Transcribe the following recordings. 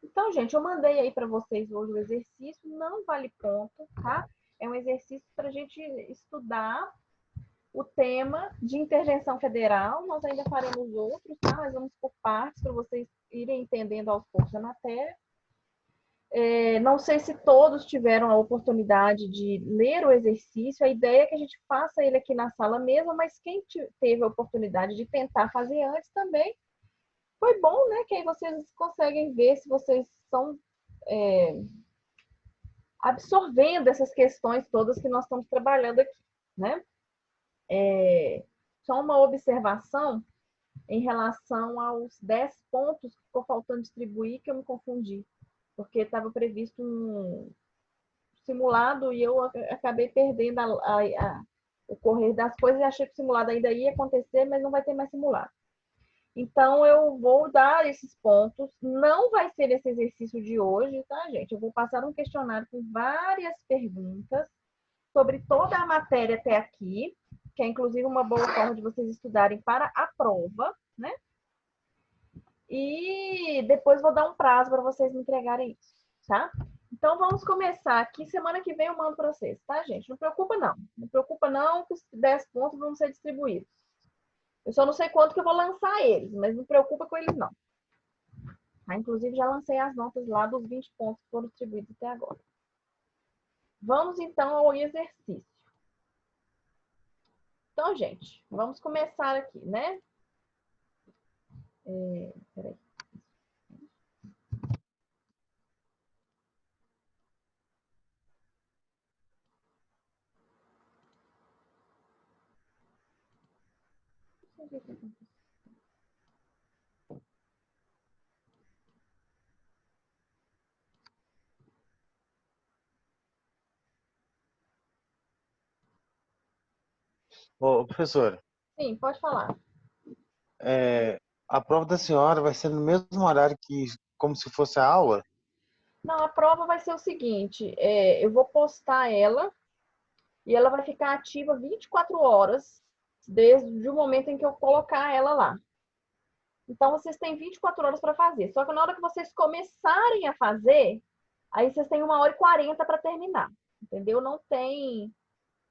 Então, gente, eu mandei aí para vocês hoje o exercício, não vale ponto, tá? É um exercício para a gente estudar o tema de intervenção federal. Nós ainda faremos outros, tá? Mas vamos por partes para vocês irem entendendo aos poucos a matéria. Não sei se todos tiveram a oportunidade de ler o exercício. A ideia é que a gente faça ele aqui na sala mesmo, mas quem teve a oportunidade de tentar fazer antes também, foi bom, né? Que aí vocês conseguem ver se vocês estão absorvendo essas questões todas que nós estamos trabalhando aqui, né? Só uma observação em relação aos 10 pontos que ficou faltando distribuir, que eu me confundi, porque estava previsto um simulado e eu acabei perdendo o correr das coisas e achei que o simulado ainda ia acontecer, mas não vai ter mais simulado. Então, eu vou dar esses pontos. Não vai ser esse exercício de hoje, tá, gente? Eu vou passar um questionário com várias perguntas sobre toda a matéria até aqui, que é inclusive uma boa forma de vocês estudarem para a prova, né? E depois vou dar um prazo para vocês me entregarem isso, tá? Então, vamos começar aqui. Semana que vem eu mando para vocês, tá, gente? Não preocupa, não. Não preocupa, não, que os 10 pontos vão ser distribuídos. Eu só não sei quanto que eu vou lançar eles, mas não preocupa com eles, não. Inclusive, já lancei as notas lá dos 20 pontos que foram distribuídos até agora. Vamos, então, ao exercício. Então, gente, vamos começar aqui, né? Peraí. Ô, professora, Sim, pode falar. a prova da senhora vai ser no mesmo horário que como se fosse a aula? Não, a prova vai ser o seguinte: eu vou postar ela e ela vai ficar ativa 24 horas desde o momento em que eu colocar ela lá. Então, vocês têm 24 horas para fazer. Só que na hora que vocês começarem a fazer, aí vocês têm 1h40 para terminar. Entendeu? Não tem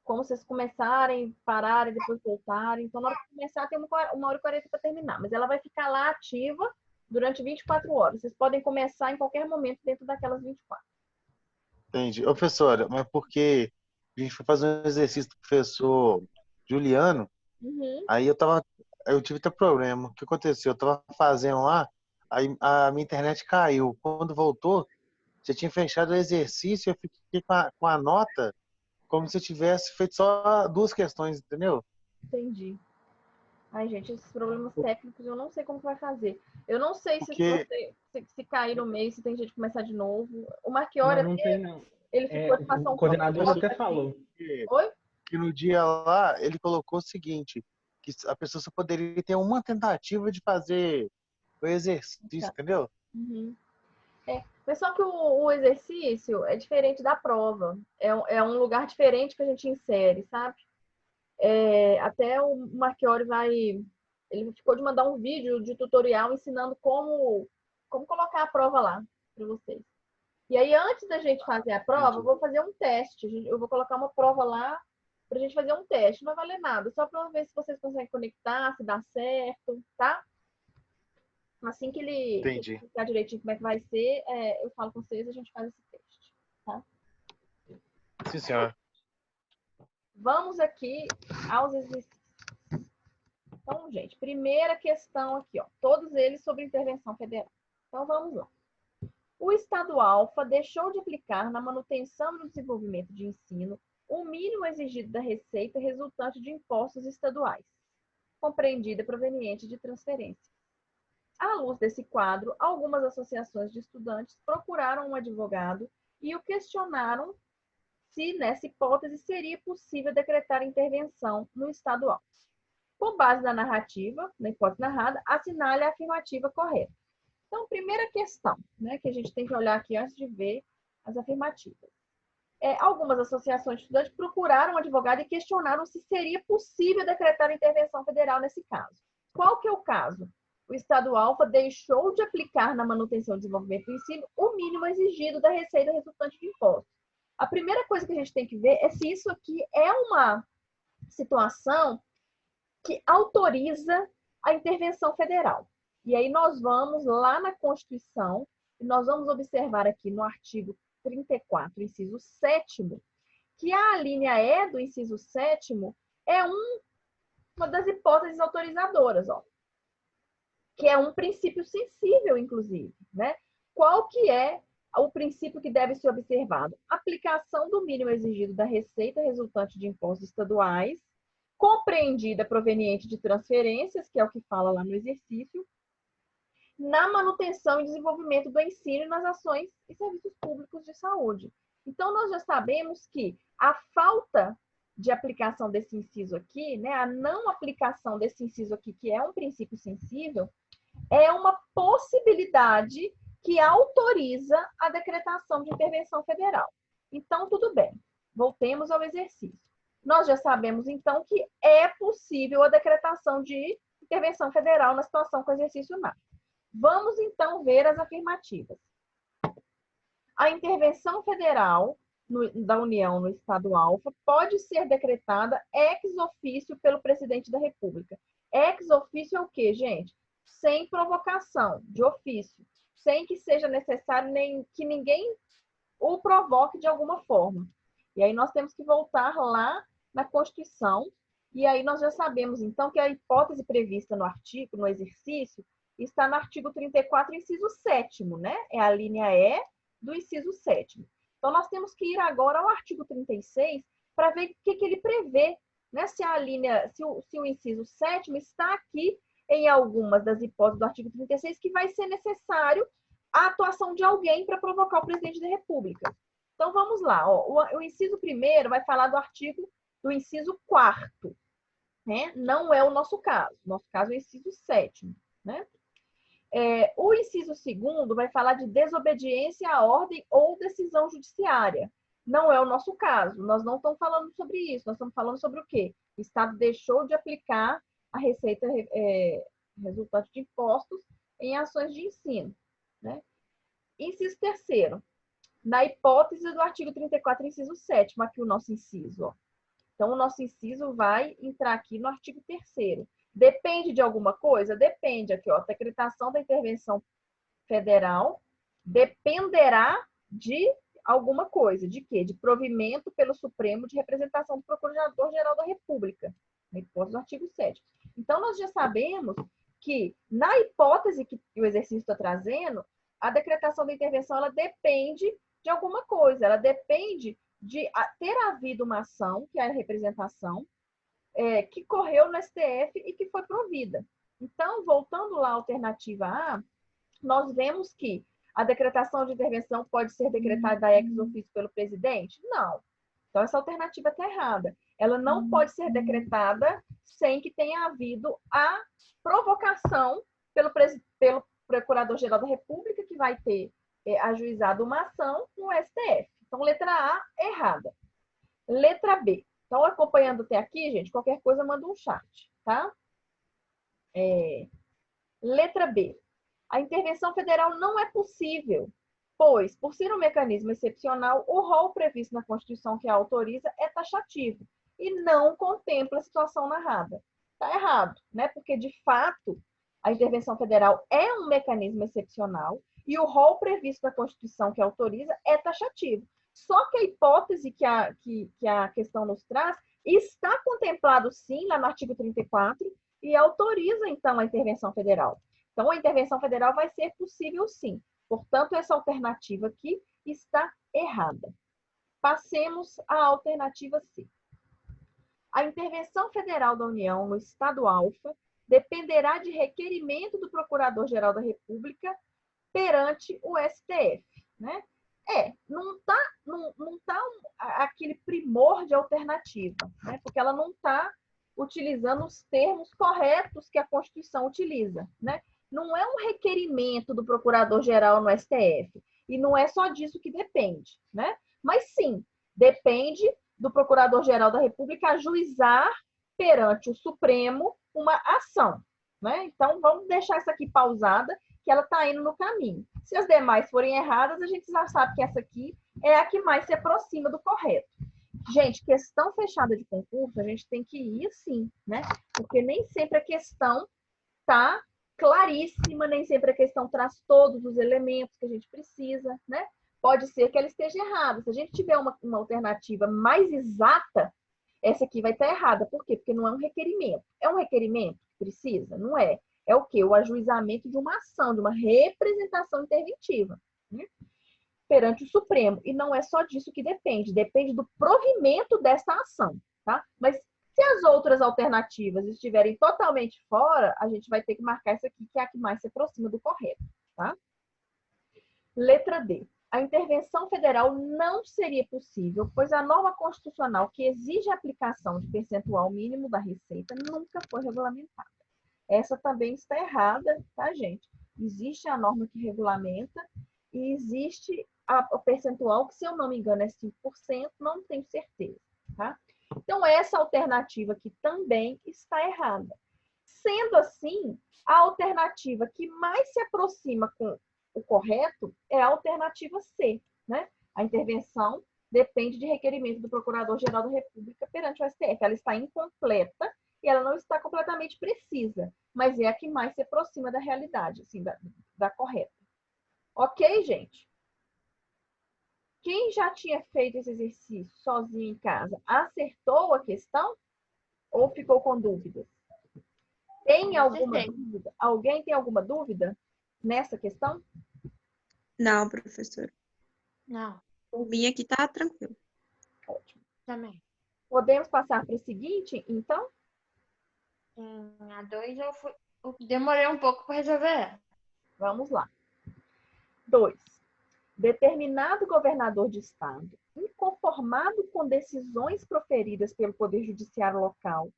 como vocês começarem, pararem, depois voltarem. Então, na hora que começar, tem 1h40 para terminar. Mas ela vai ficar lá ativa durante 24 horas. Vocês podem começar em qualquer momento dentro daquelas 24. Entendi. Ô, professora, mas porque a gente foi fazer um exercício do professor Juliano, Uhum. aí eu tive até problema. O que aconteceu? Eu tava fazendo lá, aí a minha internet caiu. Quando voltou, já tinha fechado o exercício, eu fiquei com a nota como se eu tivesse feito só duas questões, entendeu? Entendi. Ai, gente, esses problemas técnicos eu não sei como que vai fazer. Eu não sei se Porque você se cair no meio, se tem jeito de começar de novo. O Marchiori Não, não até tem não. ele ficou de O passar um coordenador protocolo até aqui. falou. Oi? que no dia lá ele colocou o seguinte, que a pessoa só poderia ter uma tentativa de fazer o exercício, Tá. entendeu? Uhum. Mas só que o exercício é diferente da prova. É um lugar diferente que a gente insere, sabe? Até o Marchiori ele ficou de mandar um vídeo de tutorial ensinando como colocar a prova lá para vocês. E aí, antes da gente fazer a prova, eu Entendi. vou fazer um teste. Eu vou colocar uma prova lá para a gente fazer um teste. Não vai valer nada, só para ver se vocês conseguem conectar, se dá certo, tá? Assim que ele Entendi. explicar direitinho como é que vai ser, eu falo com vocês e a gente faz esse teste, tá? Sim, senhora. Vamos aqui aos exercícios. Então, gente, primeira questão aqui, ó. Todos eles sobre intervenção federal. Então, vamos lá. O Estado Alfa deixou de aplicar na manutenção e no desenvolvimento de ensino o mínimo exigido da receita resultante de impostos estaduais, compreendida proveniente de transferência. À luz desse quadro, algumas associações de estudantes procuraram um advogado e o questionaram se, nessa hipótese, seria possível decretar intervenção no Estado Alfa. Com base na narrativa, na hipótese narrada, assinale a afirmativa correta. Então, primeira questão, né, que a gente tem que olhar aqui antes de ver as afirmativas. Algumas associações de estudantes procuraram um advogado e questionaram se seria possível decretar intervenção federal nesse caso. Qual que é o caso? o Estado alfa deixou de aplicar na manutenção e desenvolvimento do ensino o mínimo exigido da receita resultante de impostos. A primeira coisa que a gente tem que ver é se isso aqui é uma situação que autoriza a intervenção federal. E aí nós vamos lá na Constituição e nós vamos observar aqui no artigo 34, inciso 7º, que a linha E do inciso 7º é uma das hipóteses autorizadoras, ó, que é um princípio sensível, inclusive, né? Qual que é o princípio que deve ser observado? Aplicação do mínimo exigido da receita resultante de impostos estaduais, compreendida proveniente de transferências, que é o que fala lá no exercício, na manutenção e desenvolvimento do ensino e nas ações e serviços públicos de saúde. Então, nós já sabemos que a falta de aplicação desse inciso aqui, né, a não aplicação desse inciso aqui, que é um princípio sensível, é uma possibilidade que autoriza a decretação de intervenção federal. Então, tudo bem. Voltemos ao exercício. Nós já sabemos, então, que é possível a decretação de intervenção federal na situação com exercício NAR. Vamos, então, ver as afirmativas. A intervenção federal da União no Estado alfa pode ser decretada ex officio pelo presidente da República. Ex officio é o quê, gente? Sem provocação, de ofício, sem que seja necessário nem que ninguém o provoque de alguma forma. E aí nós temos que voltar lá na Constituição, e aí nós já sabemos, então, que a hipótese prevista no artigo, no exercício, está no artigo 34, inciso 7º, né? É a linha E do inciso 7º. Então, nós temos que ir agora ao artigo 36 para ver o que ele prevê, né? Se o inciso 7º está aqui em algumas das hipóteses do artigo 36, que vai ser necessário a atuação de alguém para provocar o presidente da República. Então, vamos lá. Ó. O inciso 1º vai falar do inciso 4º, né? Não é o nosso caso. O nosso caso é o inciso 7º, né? O inciso 2º vai falar de desobediência à ordem ou decisão judiciária. Não é o nosso caso. Nós não estamos falando sobre isso. Nós estamos falando sobre o quê? O Estado deixou de aplicar a receita resultante de impostos em ações de ensino, né? Inciso 3º, na hipótese do artigo 34, inciso 7º, aqui o nosso inciso. Ó. Então, o nosso inciso vai entrar aqui no artigo 3º. Depende de alguma coisa? Depende aqui, ó. A decretação da intervenção federal dependerá de alguma coisa. De quê? De provimento pelo Supremo de representação do Procurador-Geral da República, na hipótese do artigo 7º. Então, nós já sabemos que, na hipótese que o exercício está trazendo, a decretação da intervenção ela depende de alguma coisa. Ela depende de ter havido uma ação, que é a representação, que correu no STF e que foi provida. Então, voltando lá à alternativa A, nós vemos que a decretação de intervenção pode ser decretada ex officio pelo presidente? Não. Então, essa alternativa está errada. Ela não pode ser decretada sem que tenha havido a provocação pelo Procurador-Geral da República, que vai ter ajuizado uma ação no STF. Então, letra A, errada. Letra B. Então, acompanhando até aqui, gente, qualquer coisa manda um chat, tá? Letra B. A intervenção federal não é possível, pois, por ser um mecanismo excepcional, o rol previsto na Constituição que a autoriza é taxativo e não contempla a situação narrada. Está errado, né? Porque, de fato, a intervenção federal é um mecanismo excepcional e o rol previsto na Constituição que autoriza é taxativo. Só que a hipótese que a questão nos traz está contemplado, sim, lá no artigo 34 e autoriza, então, a intervenção federal. Então, a intervenção federal vai ser possível, sim. Portanto, essa alternativa aqui está errada. Passemos à alternativa C. A intervenção federal da União no Estado alfa dependerá de requerimento do Procurador-Geral da República perante o STF, né? Não tá aquele primor de alternativa, né? Porque ela não está utilizando os termos corretos que a Constituição utiliza, né? Não é um requerimento do Procurador-Geral no STF, e não é só disso que depende, né? Mas sim, depende do Procurador-Geral da República ajuizar perante o Supremo uma ação, né? Então, vamos deixar essa aqui pausada, que ela está indo no caminho. Se as demais forem erradas, a gente já sabe que essa aqui é a que mais se aproxima do correto. Gente, questão fechada de concurso, a gente tem que ir assim, né? Porque nem sempre a questão tá claríssima, nem sempre a questão traz todos os elementos que a gente precisa, né? Pode ser que ela esteja errada. Se a gente tiver uma alternativa mais exata, essa aqui vai estar errada. Por quê? Porque não é um requerimento. É um requerimento que precisa? Não é. É o quê? O ajuizamento de uma ação, de uma representação interventiva, né? Perante o Supremo. E não é só disso que depende. Depende do provimento dessa ação, tá? Mas se as outras alternativas estiverem totalmente fora, a gente vai ter que marcar essa aqui, que é a que mais se aproxima do correto, tá? Letra D. A intervenção federal não seria possível, pois a norma constitucional que exige a aplicação de percentual mínimo da receita nunca foi regulamentada. Essa também está errada, tá, gente? Existe a norma que regulamenta e existe o percentual, que, se eu não me engano, é 5%, não tenho certeza, tá? Então, essa alternativa aqui também está errada. Sendo assim, a alternativa que mais se aproxima com o correto é a alternativa C, né? A intervenção depende de requerimento do Procurador-Geral da República perante o STF. Ela está incompleta e ela não está completamente precisa, mas é a que mais se aproxima da realidade, assim, da correta. Ok, gente? Quem já tinha feito esse exercício sozinho em casa, acertou a questão ou ficou com dúvidas? Tem alguma dúvida? Alguém tem alguma dúvida nessa questão? Não, professor. Não. Por mim aqui tá tranquilo. Ótimo. Também. Podemos passar para o seguinte, então? Em A2 eu demorei um pouco para resolver ela. Vamos lá. 2. Determinado governador de estado, inconformado com decisões proferidas pelo Poder Judiciário local,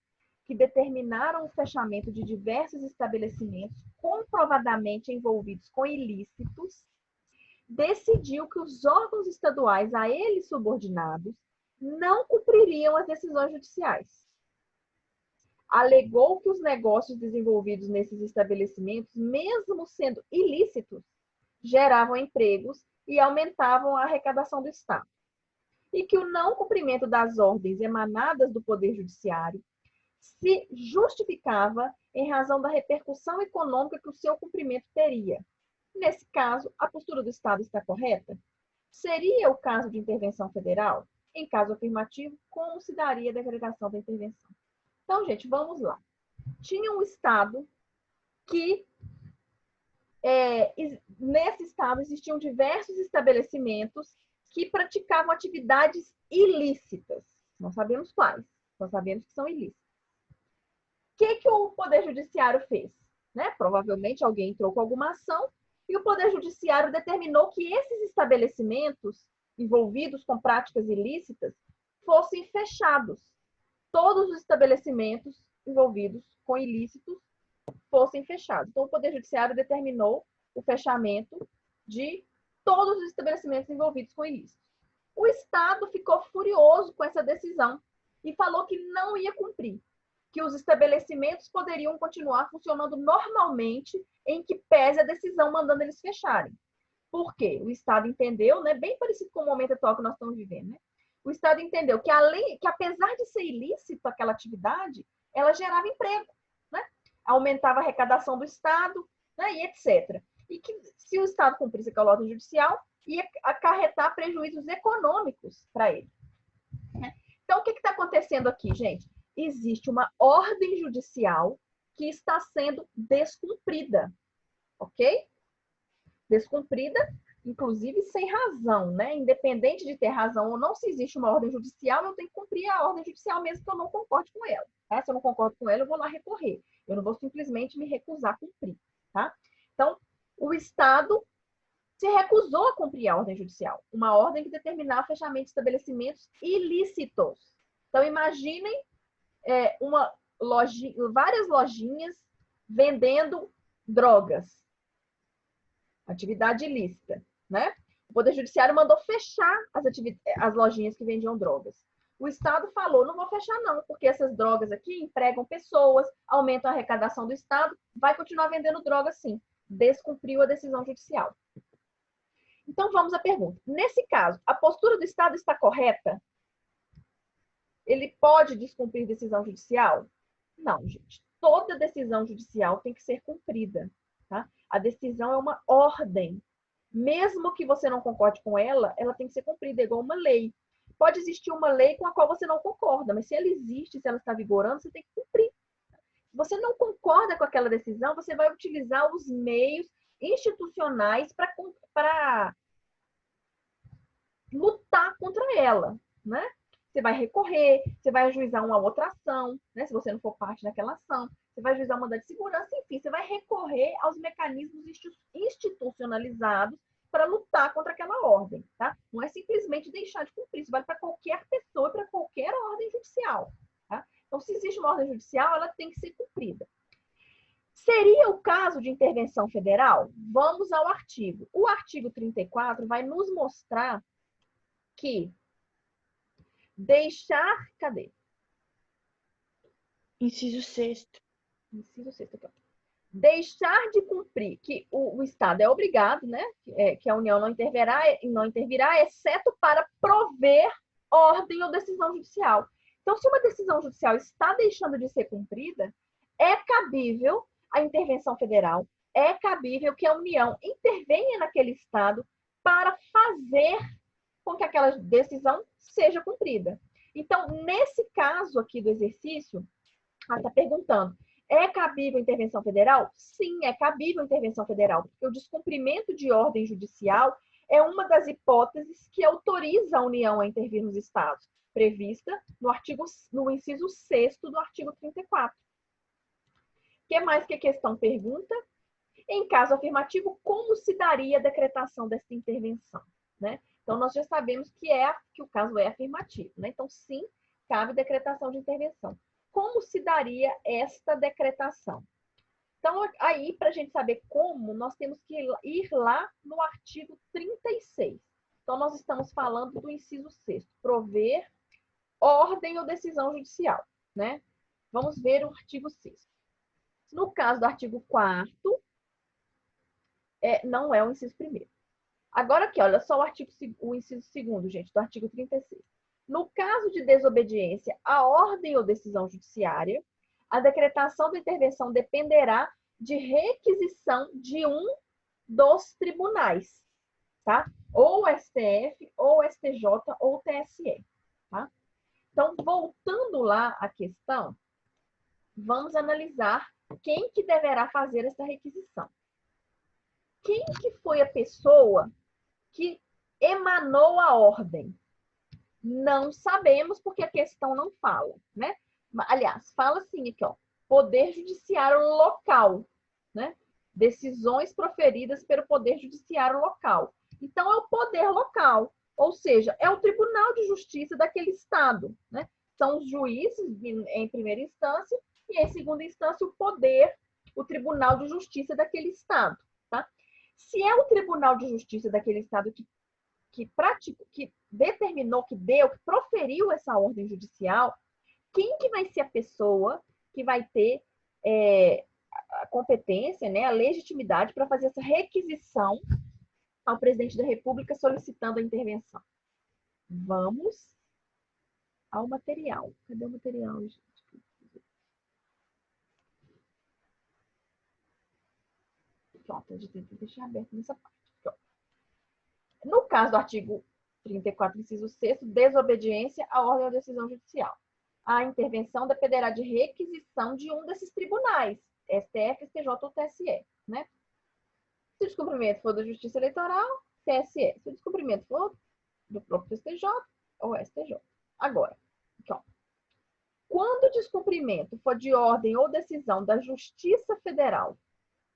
que determinaram o fechamento de diversos estabelecimentos comprovadamente envolvidos com ilícitos, decidiu que os órgãos estaduais a ele subordinados não cumpririam as decisões judiciais. Alegou que os negócios desenvolvidos nesses estabelecimentos, mesmo sendo ilícitos, geravam empregos e aumentavam a arrecadação do Estado. E que o não cumprimento das ordens emanadas do Poder Judiciário se justificava em razão da repercussão econômica que o seu cumprimento teria. Nesse caso, a postura do Estado está correta? Seria o caso de intervenção federal? Em caso afirmativo, como se daria a decretação da intervenção? Então, gente, vamos lá. Tinha um Estado que, nesse Estado, existiam diversos estabelecimentos que praticavam atividades ilícitas. Não sabemos quais, só sabemos que são ilícitas. O que o Poder Judiciário fez? Né? Provavelmente alguém entrou com alguma ação e o Poder Judiciário determinou que esses estabelecimentos envolvidos com práticas ilícitas fossem fechados. Todos os estabelecimentos envolvidos com ilícitos fossem fechados. Então, o Poder Judiciário determinou o fechamento de todos os estabelecimentos envolvidos com ilícitos. O Estado ficou furioso com essa decisão e falou que não ia cumprir, que os estabelecimentos poderiam continuar funcionando normalmente, em que pese a decisão mandando eles fecharem. Por quê? O Estado entendeu, né, bem parecido com o momento atual que nós estamos vivendo, né? O Estado entendeu que, apesar de ser ilícito aquela atividade, ela gerava emprego, né? Aumentava a arrecadação do Estado, né, e etc. E que, se o Estado cumprisse aquela ordem judicial, ia acarretar prejuízos econômicos para ele. Então, o que está acontecendo aqui, gente? Existe uma ordem judicial que está sendo descumprida, ok? Descumprida, inclusive sem razão, né? Independente de ter razão ou não, se existe uma ordem judicial, eu tenho que cumprir a ordem judicial mesmo que eu não concorde com ela, tá? Se eu não concordo com ela, eu vou lá recorrer. Eu não vou simplesmente me recusar a cumprir, tá? Então, o Estado se recusou a cumprir a ordem judicial, uma ordem que determinava o fechamento de estabelecimentos ilícitos. Então, imaginem várias lojinhas vendendo drogas, atividade ilícita, né? O Poder Judiciário mandou fechar as lojinhas que vendiam drogas. O Estado falou, não vou fechar não, porque essas drogas aqui empregam pessoas, aumentam a arrecadação do Estado, vai continuar vendendo droga sim. Descumpriu a decisão judicial. Então, vamos à pergunta. Nesse caso, a postura do Estado está correta? Ele pode descumprir decisão judicial? Não, gente. Toda decisão judicial tem que ser cumprida. Tá? A decisão é uma ordem. Mesmo que você não concorde com ela, ela tem que ser cumprida, é igual uma lei. Pode existir uma lei com a qual você não concorda, mas se ela existe, se ela está vigorando, você tem que cumprir. Se você não concorda com aquela decisão, você vai utilizar os meios institucionais para lutar contra ela, né? Você vai recorrer, você vai ajuizar uma outra ação, né? Se você não for parte daquela ação, você vai ajuizar um mandado de segurança, enfim, você vai recorrer aos mecanismos institucionalizados para lutar contra aquela ordem, tá? Não é simplesmente deixar de cumprir, isso vale para qualquer pessoa e para qualquer ordem judicial, tá? Então, se existe uma ordem judicial, ela tem que ser cumprida. Seria o caso de intervenção federal? Vamos ao artigo. O artigo 34 vai nos mostrar que deixar... Cadê? Inciso 6º. Inciso 6º aqui, ó. Deixar de cumprir, que o Estado é obrigado, né? Que a União não intervirá, exceto para prover ordem ou decisão judicial. Então, se uma decisão judicial está deixando de ser cumprida, é cabível a intervenção federal, é cabível que a União intervenha naquele Estado para fazer com que aquela decisão seja cumprida. Então, nesse caso aqui do exercício, ela está perguntando, é cabível intervenção federal? Sim, é cabível intervenção federal, porque o descumprimento de ordem judicial é uma das hipóteses que autoriza a União a intervir nos Estados, prevista no inciso 6º do artigo 34. O que mais que a questão pergunta? Em caso afirmativo, como se daria a decretação dessa intervenção? Né? Então, nós já sabemos que o caso é afirmativo. Né? Então, sim, cabe decretação de intervenção. Como se daria esta decretação? Então, aí, para a gente saber como, nós temos que ir lá no artigo 36. Então, nós estamos falando do inciso 6º, prover ordem ou decisão judicial. Né? Vamos ver o artigo 6º. No caso do artigo 4º, não é o inciso 1º. Agora aqui, olha só o inciso 2º, gente, do artigo 36. No caso de desobediência à ordem ou decisão judiciária, a decretação da intervenção dependerá de requisição de um dos tribunais, tá? Ou STF, ou STJ, ou TSE, tá? Então, voltando lá à questão, vamos analisar quem que deverá fazer essa requisição. Quem que foi a pessoa que emanou a ordem? Não sabemos, porque a questão não fala, né? Aliás, fala assim aqui, ó, Poder Judiciário Local, né? Decisões proferidas pelo Poder Judiciário Local. Então, é o poder local, ou seja, é o Tribunal de Justiça daquele estado, né? São os juízes em primeira instância e em segunda instância o Tribunal de Justiça daquele estado, tá? Se é o Tribunal de Justiça daquele estado que determinou, que proferiu essa ordem judicial, quem que vai ser a pessoa que vai ter a competência, né, a legitimidade para fazer essa requisição ao presidente da República solicitando a intervenção? Vamos ao material. Cadê o material, gente? Pronto, a gente deixar aberto nessa parte. Pronto. No caso do artigo 34, inciso 6º, desobediência à ordem ou decisão judicial. A intervenção dependerá de requisição de um desses tribunais, STF, STJ ou TSE, né? Se o descumprimento for da Justiça Eleitoral, TSE. Se o descumprimento for do próprio STJ ou STJ. Agora, aqui, ó. Quando o descumprimento for de ordem ou decisão da Justiça Federal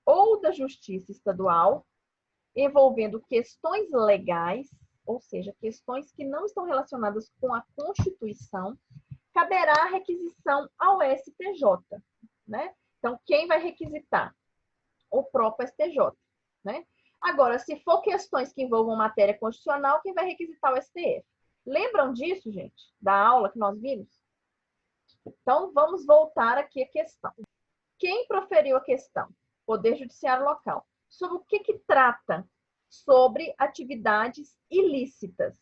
ou da Justiça Estadual, envolvendo questões legais, ou seja, questões que não estão relacionadas com a Constituição, caberá a requisição ao STJ, né? Então, quem vai requisitar? O próprio STJ, né? Agora, se for questões que envolvam matéria constitucional, quem vai requisitar? O STF. Lembram disso, gente? Da aula que nós vimos? Então, vamos voltar aqui à questão. Quem proferiu a questão? Poder Judiciário Local. Sobre o que trata? Sobre atividades ilícitas.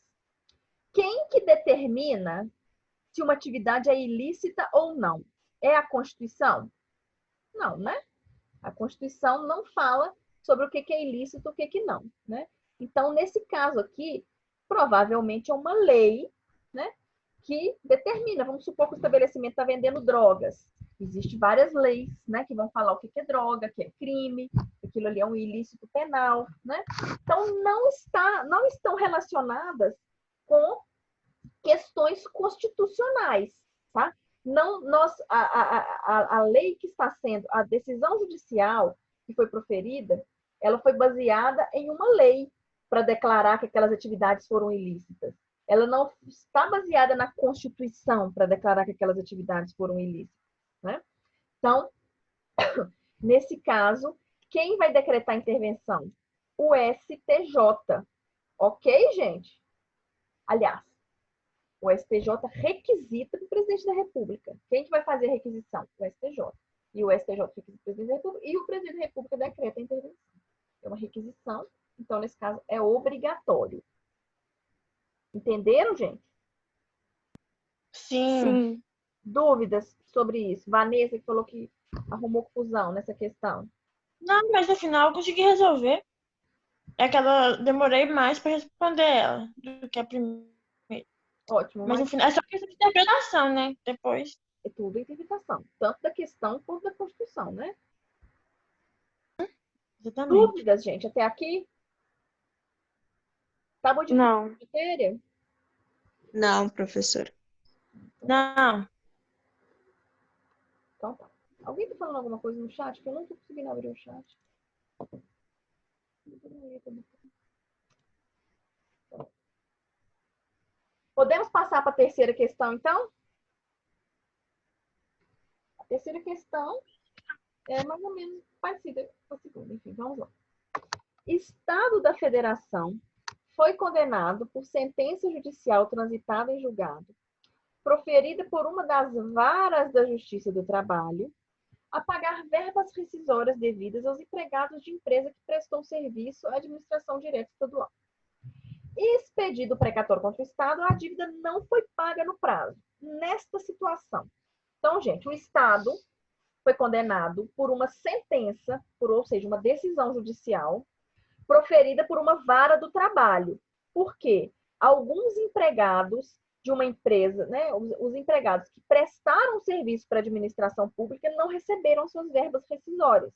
Quem que determina se uma atividade é ilícita ou não? É a Constituição? Não, né? A Constituição não fala sobre o que é ilícito e o que não, né? Então, nesse caso aqui, provavelmente é uma lei, né, que determina. Vamos supor que o estabelecimento está vendendo drogas. Existem várias leis, né, que vão falar o que é droga, o que é crime, aquilo ali é um ilícito penal, né? Então, não estão relacionadas com questões constitucionais, tá? Não, a lei que está sendo, a decisão judicial que foi proferida, ela foi baseada em uma lei para declarar que aquelas atividades foram ilícitas. Ela não está baseada na Constituição para declarar que aquelas atividades foram ilícitas, né? Então, nesse caso, quem vai decretar a intervenção? O STJ. Ok, gente? Aliás, o STJ requisita para o presidente da República. Quem que vai fazer a requisição? O STJ. E o STJ requisita para o presidente da República e o presidente da República decreta a intervenção. É uma requisição, então, nesse caso, é obrigatório. Entenderam, gente? Sim. Dúvidas sobre isso? Vanessa que falou que arrumou confusão nessa questão. Não, mas no final eu consegui resolver. É que ela demorei mais para responder ela do que a primeira. Ótimo. Mas no final é só questão de interpretação, né? Depois. É tudo interpretação. Tanto da questão quanto da Constituição, né? Exatamente. Dúvidas, gente, até aqui? Tá bom de Não. matéria? Não, professora. Não. Então tá. Alguém tá falando alguma coisa no chat? Que eu não tô conseguindo abrir o chat. Podemos passar para a terceira questão, então? A terceira questão é mais ou menos parecida com a segunda. Enfim, vamos lá. Estado da Federação foi condenado por sentença judicial transitada em julgado, proferida por uma das varas da Justiça do Trabalho, a pagar verbas rescisórias devidas aos empregados de empresa que prestou serviço à administração direta estadual. Expedido o precatório contra o Estado, a dívida não foi paga no prazo. Nesta situação. Então, gente, o Estado foi condenado por uma sentença, ou seja, uma decisão judicial, proferida por uma vara do trabalho. Por quê? Alguns empregados de uma empresa, né, os empregados que prestaram serviço para a administração pública não receberam suas verbas rescisórias.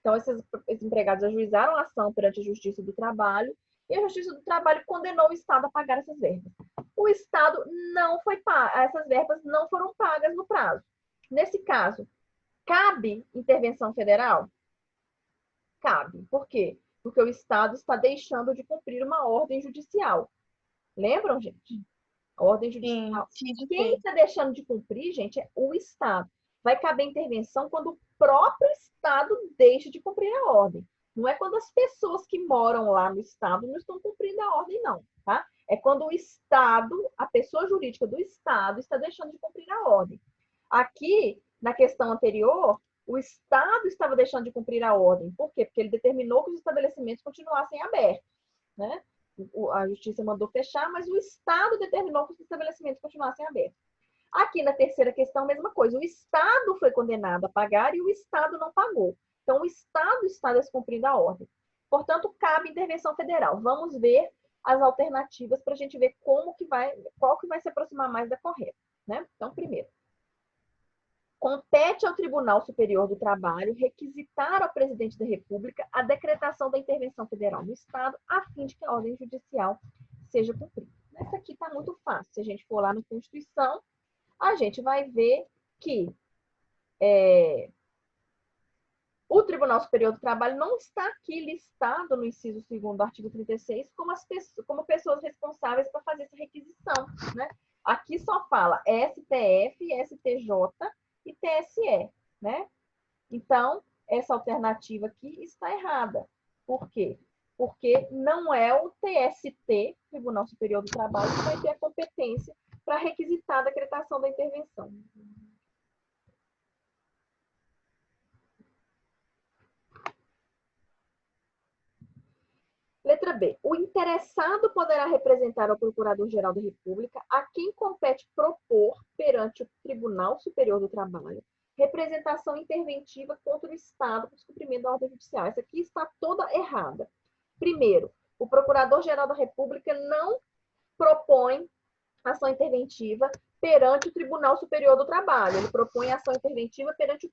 Então, esses empregados ajuizaram a ação perante a Justiça do Trabalho e a Justiça do Trabalho condenou o Estado a pagar essas verbas. O Estado não foi pago, essas verbas não foram pagas no prazo. Nesse caso, cabe intervenção federal? Cabe. Por quê? Porque o Estado está deixando de cumprir uma ordem judicial. Lembram, gente? A ordem judicial. Sim, Quem está deixando de cumprir, gente, é o Estado. Vai caber intervenção quando o próprio Estado deixa de cumprir a ordem. Não é quando as pessoas que moram lá no Estado não estão cumprindo a ordem, não, tá? É quando o Estado, a pessoa jurídica do Estado, está deixando de cumprir a ordem. Aqui, na questão anterior, o Estado estava deixando de cumprir a ordem. Por quê? Porque ele determinou que os estabelecimentos continuassem abertos, né? A Justiça mandou fechar, mas o Estado determinou que os estabelecimentos continuassem abertos. Aqui na terceira questão, mesma coisa. O Estado foi condenado a pagar e o Estado não pagou. Então, o Estado está descumprindo a ordem. Portanto, cabe intervenção federal. Vamos ver as alternativas para a gente ver qual que vai se aproximar mais da correta, né? Então, primeiro, compete ao Tribunal Superior do Trabalho requisitar ao presidente da República a decretação da intervenção federal no Estado, a fim de que a ordem judicial seja cumprida. Essa aqui está muito fácil. Se a gente for lá na Constituição, a gente vai ver que o Tribunal Superior do Trabalho não está aqui listado no inciso 2º do artigo 36 como pessoas responsáveis para fazer essa requisição, né? Aqui só fala STF, STJ e TSE, né? Então, essa alternativa aqui está errada. Por quê? porque não é o TST, Tribunal Superior do Trabalho, que vai ter a competência para requisitar a decretação da intervenção. Letra B. O interessado poderá representar ao Procurador-Geral da República, a quem compete propor perante o Tribunal Superior do Trabalho representação interventiva contra o Estado por descumprimento da ordem judicial. Essa aqui está toda errada. Primeiro, o Procurador-Geral da República não propõe ação interventiva perante o Tribunal Superior do Trabalho. Ele propõe ação interventiva perante o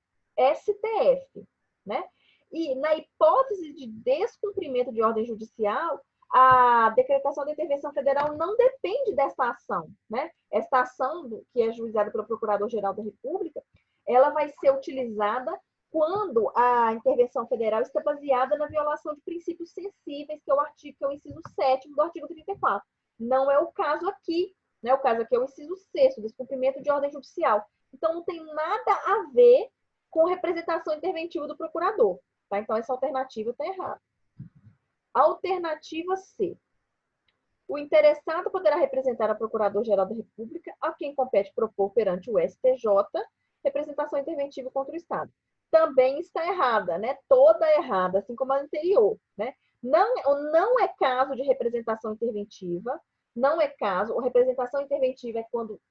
STF, né? E na hipótese de descumprimento de ordem judicial, a decretação da intervenção federal não depende dessa ação, né? Esta ação, que é juizada pelo Procurador-Geral da República, ela vai ser utilizada quando a intervenção federal está baseada na violação de princípios sensíveis, que é o inciso 7º do artigo 34. Não é o caso aqui, né? O caso aqui é o inciso 6º, descumprimento de ordem judicial. Então, não tem nada a ver com representação interventiva do procurador, tá? Então, essa alternativa está errada. Alternativa C. O interessado poderá representar a Procurador-Geral da República, a quem compete propor perante o STJ representação interventiva contra o Estado. Também está errada, né? Toda errada, assim como a anterior, né? Não é caso de representação interventiva, não é caso. A representação interventiva é quando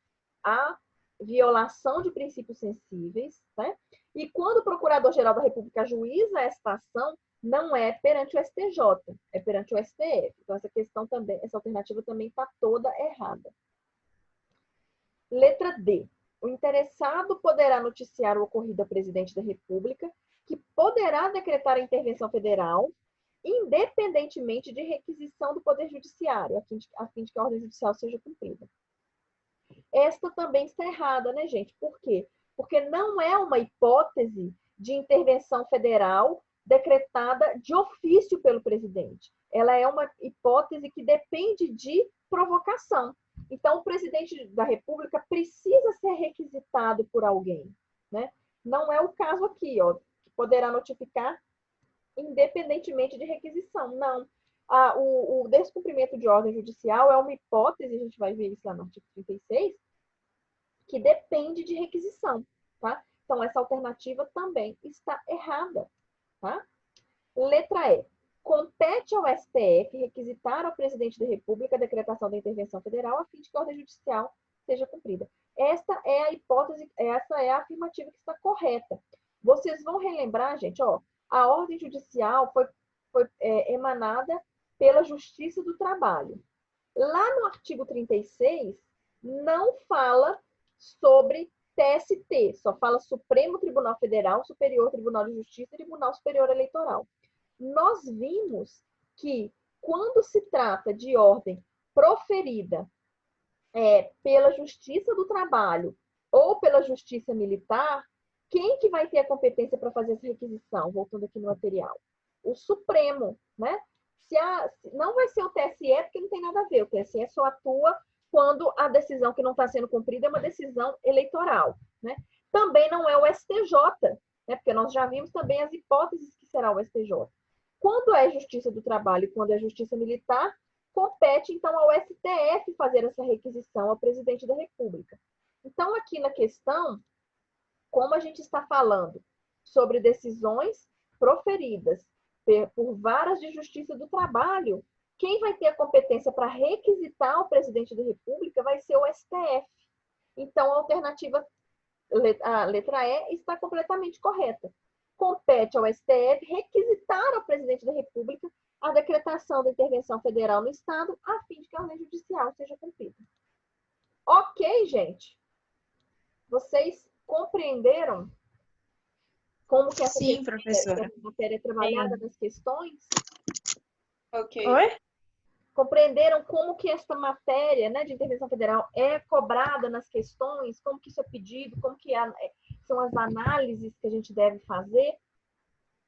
há violação de princípios sensíveis, né? E quando o Procurador-Geral da República ajuiza esta ação, não é perante o STJ, é perante o STF. Então, essa alternativa também está toda errada. Letra D. O interessado poderá noticiar o ocorrido ao presidente da República, que poderá decretar a intervenção federal, independentemente de requisição do Poder Judiciário, a fim de que a ordem judicial seja cumprida. Esta também está errada, né, gente? Por quê? Porque não é uma hipótese de intervenção federal decretada de ofício pelo presidente. Ela é uma hipótese que depende de provocação. Então, o presidente da República precisa ser requisitado por alguém, né? Não é o caso aqui, ó, que poderá notificar independentemente de requisição. Não. O descumprimento de ordem judicial é uma hipótese, a gente vai ver isso lá no artigo 36, que depende de requisição, tá? Então, essa alternativa também está errada, tá? Letra E. Compete ao STF requisitar ao presidente da República a decretação da intervenção federal a fim de que a ordem judicial seja cumprida. Esta é a hipótese, essa é a afirmativa que está correta. Vocês vão relembrar, gente, ó, a ordem judicial foi emanada pela Justiça do Trabalho. Lá no artigo 36, não fala sobre TST, só fala Supremo Tribunal Federal, Superior Tribunal de Justiça e Tribunal Superior Eleitoral. Nós vimos que, quando se trata de ordem proferida pela Justiça do Trabalho ou pela Justiça Militar, quem que vai ter a competência para fazer essa requisição? Voltando aqui no material. O Supremo, né? Não vai ser o TSE, porque não tem nada a ver. O TSE só atua quando a decisão que não está sendo cumprida é uma decisão eleitoral, né? Também não é o STJ, né? Porque nós já vimos também as hipóteses que será o STJ. Quando é Justiça do Trabalho e quando é Justiça Militar, compete, então, ao STF fazer essa requisição ao presidente da República. Então, aqui na questão, como a gente está falando sobre decisões proferidas por varas de Justiça do Trabalho, quem vai ter a competência para requisitar ao presidente da República vai ser o STF. Então, a alternativa, a letra E, está completamente correta. Compete ao STF requisitar ao presidente da República a decretação da intervenção federal no Estado, a fim de que a ordem judicial seja cumprida. Ok, gente? Vocês compreenderam como que essa matéria é trabalhada nas questões? Ok. Oi? Compreenderam como que esta matéria, né, de intervenção federal é cobrada nas questões? Como que isso é pedido? Como que são as análises que a gente deve fazer?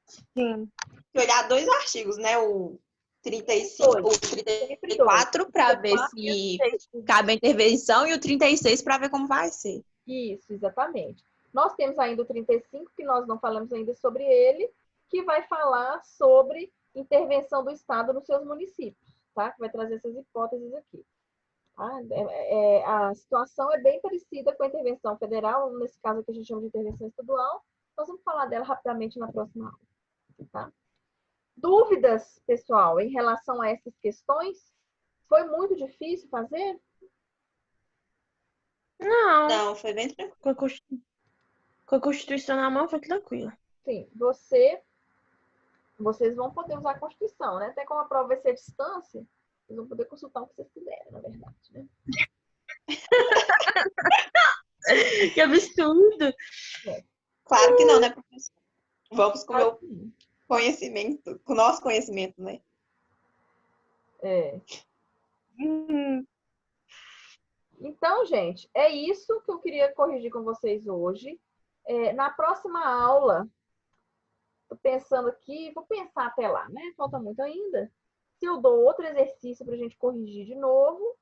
Sim. Tem que olhar dois artigos, né? O 35, o 34 para ver se cabe a intervenção e o 36 para ver como vai ser. Isso, exatamente. Nós temos ainda o 35, que nós não falamos ainda sobre ele, que vai falar sobre intervenção do Estado nos seus municípios, tá? Que vai trazer essas hipóteses aqui. Tá? A situação é bem parecida com a intervenção federal, nesse caso aqui a gente chama de intervenção estadual. Nós vamos falar dela rapidamente na próxima aula. Tá? Dúvidas, pessoal, em relação a essas questões? Foi muito difícil fazer? Não, Não, foi bem tranquilo. com a Constituição na mão foi tranquilo. Sim, vocês vão poder usar a Constituição, né? Até como a prova vai ser à distância, vocês vão poder consultar o que vocês quiserem, na verdade, né? Que absurdo! Claro que não, né, professor? Vamos com o meu Assim, conhecimento, com o nosso conhecimento, né? é. Então, gente, é isso que eu queria corrigir com vocês hoje. Na próxima aula, tô pensando aqui, vou pensar até lá, né? Falta muito ainda. Se eu dou outro exercício para a gente corrigir de novo,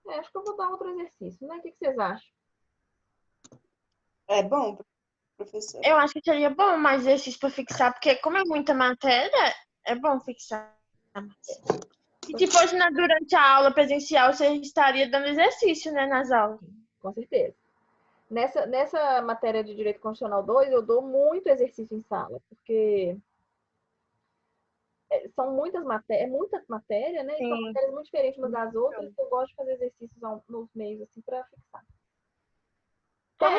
acho que eu vou dar outro exercício, né? O que vocês acham? É bom, professor. Eu acho que seria bom mais exercício para fixar, porque como é muita matéria, é bom fixar. E se fosse durante a aula presencial, você estaria dando exercício, né, nas aulas. Com certeza. Nessa matéria de Direito Constitucional 2, eu dou muito exercício em sala, porque são muita matéria, né? E são matérias muito diferentes umas das outras, eu gosto de fazer exercícios nos meios, assim, para fixar.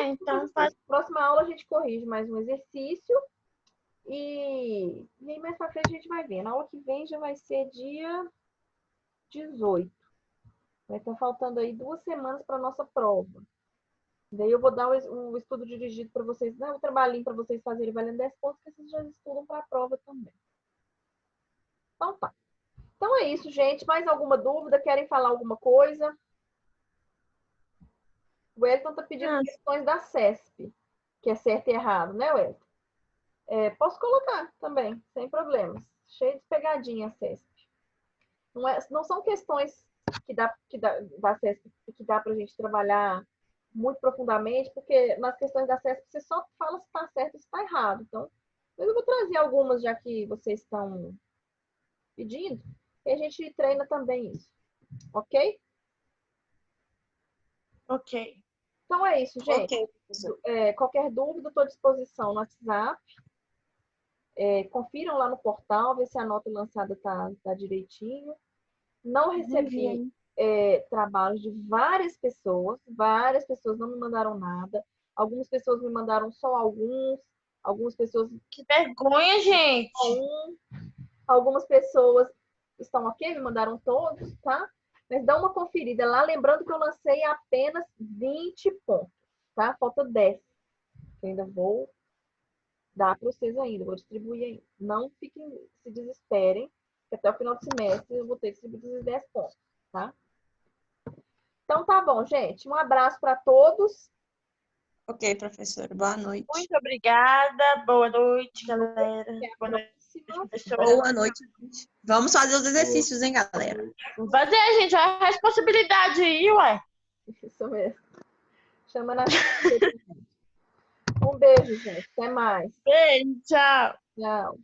Então, próxima aula a gente corrige mais um exercício e aí mais pra frente a gente vai ver. Na aula que vem já vai ser dia 18. Vai estar faltando aí 2 semanas para nossa prova. Daí eu vou dar um estudo dirigido para vocês, um trabalhinho para vocês fazerem valendo 10 pontos, que vocês já estudam para a prova também. Então tá. Então é isso, gente. Mais alguma dúvida? Querem falar alguma coisa? O Wellington está pedindo questões da CESP, que é certo e errado, né, Wellington? Posso colocar também, sem problemas. Cheio de pegadinha a CESP. Não são questões da CESP que dá para a gente trabalhar muito profundamente, porque nas questões da CESP você só fala se está certo ou se está errado. Então, eu vou trazer algumas, já que vocês estão pedindo, e a gente treina também isso. Ok? Ok. Então é isso, gente. Ok, professor. Qualquer dúvida, estou à disposição no WhatsApp. Confiram lá no portal, ver se a nota lançada está direitinho. Não recebi trabalhos de várias pessoas não me mandaram nada. Algumas pessoas me mandaram só algumas pessoas... Que vergonha, gente! Algumas pessoas estão ok, me mandaram todos, tá? Mas dá uma conferida lá, lembrando que eu lancei apenas 20 pontos, tá? Falta 10. Eu ainda vou dar para vocês ainda, vou distribuir ainda. Não se desesperem, que até o final do semestre eu vou ter que distribuir esses 10 pontos, tá? Então tá bom, gente. Um abraço para todos. Ok, professor. Boa noite. Muito obrigada. Boa noite, galera. Boa noite, professora. Boa noite, gente. Vamos fazer os exercícios, hein, galera? Vamos fazer, gente. Olha a responsabilidade aí, ué. Isso mesmo. Chama na... Um beijo, gente. Até mais. Beijo, tchau. Tchau.